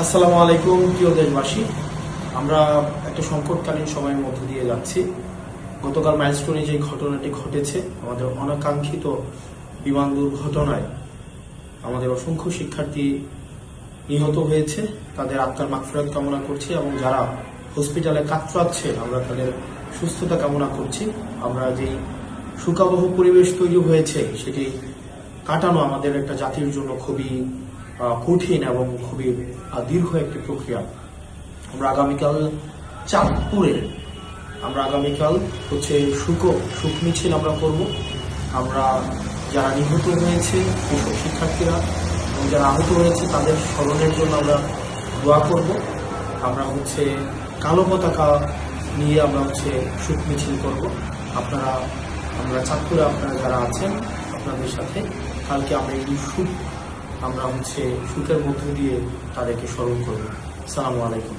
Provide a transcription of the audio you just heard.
আসসালামু আলাইকুম প্রিয় দেশবাসী। আমরা একটা সংকটকালীন সময়ের মধ্য দিয়ে যাচ্ছি। গতকাল মাইলস্টোনে যে ঘটনাটি ঘটেছে, আমাদের অনাকাঙ্ক্ষিত বিমান দুর্ঘটনায় আমাদের অসংখ্য শিক্ষার্থী নিহত হয়েছে। তাদের আত্মার মাগফিরাত কামনা করছি এবং যারা হসপিটালে কাতরাচ্ছে আমরা তাদের সুস্থতা কামনা করছি। আমরা যেই শোকাবহ পরিবেশ তৈরি হয়েছে সেটি কাটানো আমাদের একটা জাতির জন্য খুবই কঠিন এবং খুবই দীর্ঘ একটি প্রক্রিয়া। আমরা আগামীকাল চাঁদপুরে শোক মিছিল আমরা করব। আমরা যারা নিহত হয়েছে যেসব শিক্ষার্থীরা এবং যারা আহত হয়েছে তাদের স্মরণের জন্য আমরা দোয়া করব। আমরা কালো পতাকা নিয়ে আমরা শোক মিছিল করব। আমরা চাঁদপুরে আপনারা যারা আছেন আপনাদের সাথে কালকে আমরা এই শোকের মধ্য দিয়ে তাদেরকে স্মরণ করব। আসসালামু আলাইকুম।